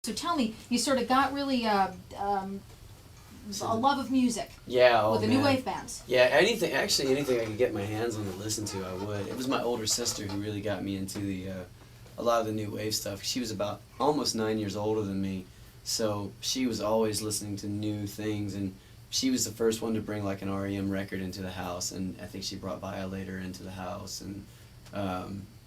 So tell me, you sort of got really a love of music. Yeah, oh with the man. new wave bands. Yeah, anything I could get my hands on to listen to, I would. It was my older sister who really got me into a lot of the new wave stuff. She was about almost 9 years older than me, so she was always listening to new things, and she was the first one to bring like an REM record into the house, and I think she brought Violator into the house, and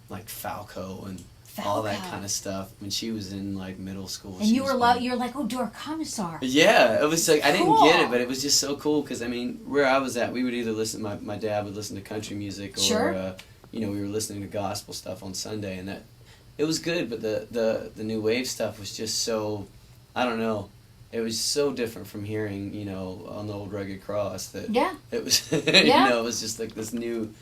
like Falco and all that kind of stuff when she was in like middle school. And you were like, oh, Dora Commissar. Yeah, it was like I didn't Cool. get it, but it was just so cool because I mean, where I was at, we would either listen. My dad would listen to country music, or Sure. we were listening to gospel stuff on Sunday, and that it was good. But the new wave stuff was just so, I don't know, it was so different from hearing on the old Rugged Cross that Yeah. it was Yeah. it was just like this new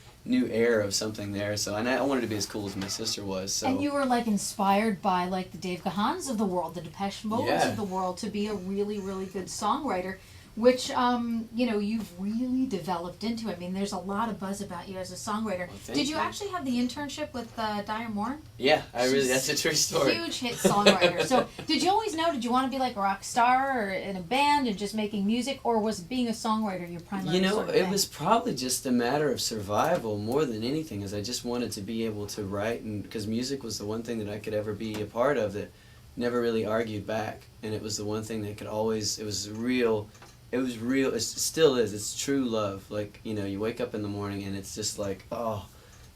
air of something there. So and I wanted to be as cool as my sister was. So And you were like inspired by like the Dave Gahans of the world, the Depeche Modes Yeah. of the world, to be a really, really good songwriter, which you've really developed into. I mean, there's a lot of buzz about you as a songwriter. Well, thank Did you you. actually have the internship with Diane Warren? yeah, She's that's a true story. Huge hit songwriter. So, did you always know? Did you want to be like a rock star or in a band and just making music, or was being a songwriter your primary? Sort of It thing? was probably just a matter of survival more than anything, as I just wanted to be able to write, and because music was the one thing that I could ever be a part of that never really argued back, and it was the one thing that could always, it was real, it still is, it's true love. Like, you wake up in the morning and it's just like, oh,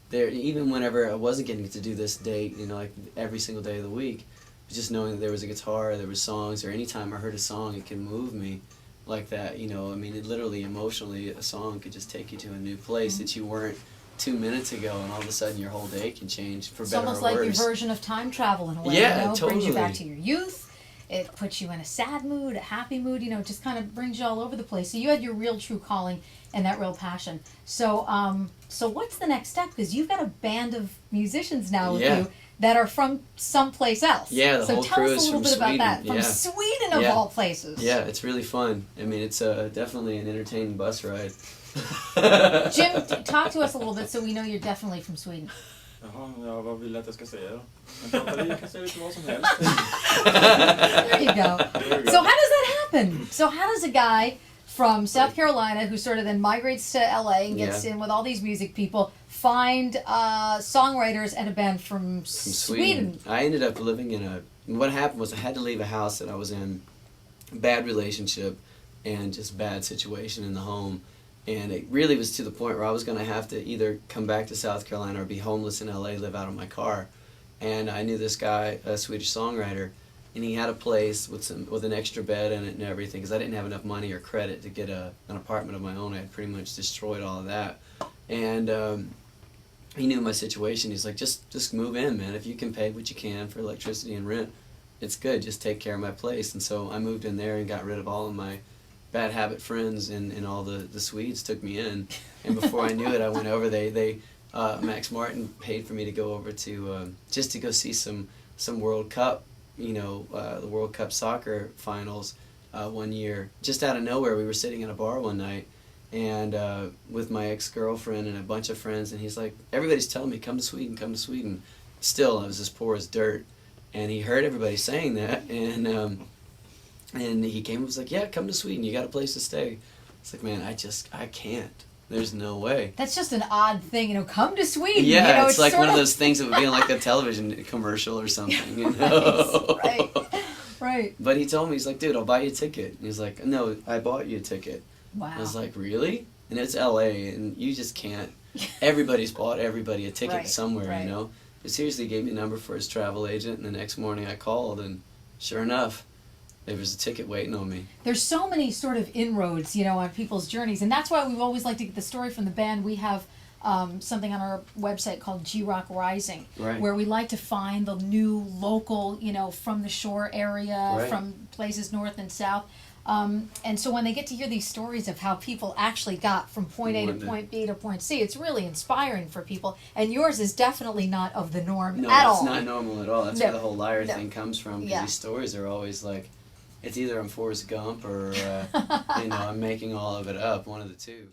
there, even whenever I wasn't getting to do this date, like every single day of the week, just knowing that there was a guitar, there was songs, or anytime I heard a song, it can move me like that, I mean, it literally, emotionally, a song could just take you to a new place that you weren't 2 minutes ago, and all of a sudden your whole day can change for It's better almost or like worse. your version of time travel in a way. Yeah, Brings you back to totally. your youth. It puts you in a sad mood, a happy mood. Just kind of brings you all over the place. So you had your real, true calling and that real passion. So, so what's the next step? Because you've got a band of musicians now with Yeah. you that are from someplace else. Yeah, the so whole tell crew us is a little from bit about that. Sweden, From yeah. Sweden, of Yeah. all places. Yeah, it's really fun. I mean, it's definitely an entertaining bus ride. Jim, talk to us a little bit so we know you're definitely from Sweden. Jaha, ja, vad vill du att jag ska säga då? Men Terrie kan säga lite vad som helst. There you go. There you go. So how does that happen? So how does a guy from South Carolina who sort of then migrates to LA and gets in with all these music people find songwriters and a band from Sweden? I ended up living what happened was I had to leave a house that I was in, bad relationship and just bad situation in the home. And it really was to the point where I was going to have to either come back to South Carolina or be homeless in LA, live out of my car. And I knew this guy, a Swedish songwriter, and he had a place with an extra bed in it and everything, because I didn't have enough money or credit to get an apartment of my own. I had pretty much destroyed all of that. And he knew my situation. He's like, just move in, man. If you can pay what you can for electricity and rent, it's good. Just take care of my place. And so I moved in there and got rid of all of my bad habit friends, and all the Swedes took me in. And before I knew it, I went over. Max Martin paid for me to go over to just to go see some World Cup, the World Cup soccer finals one year. Just out of nowhere, we were sitting in a bar one night, and with my ex-girlfriend and a bunch of friends, and he's like, everybody's telling me, come to Sweden, come to Sweden. Still, I was as poor as dirt, and he heard everybody saying that, and he came and was like, yeah, come to Sweden, you got a place to stay. It's like, man, I can't. There's no way. That's just an odd thing, come to Sweden. Yeah, it's like sort one of those things that would be in like a television commercial or something, Right. But he told me, he's like, dude, I'll buy you a ticket. And he's like, no, I bought you a ticket. Wow. I was like, really? And it's LA, and you just can't. Everybody's bought everybody a ticket Right, somewhere, right. He seriously gave me a number for his travel agent, and the next morning I called, and sure enough, there was a ticket waiting on me. There's so many sort of inroads, on people's journeys, and that's why we've always liked to get the story from the band. We have something on our website called G-Rock Rising, Right. where we like to find the new local, from the shore area, Right. from places north and south. And so when they get to hear these stories of how people actually got from point A to point B to point C, it's really inspiring for people. And yours is definitely not of the norm No, at it's all. not normal at all. That's No, where the whole liar no. thing comes from, because Yeah. these stories are always like, it's either I'm Forrest Gump or, I'm making all of it up, one of the two.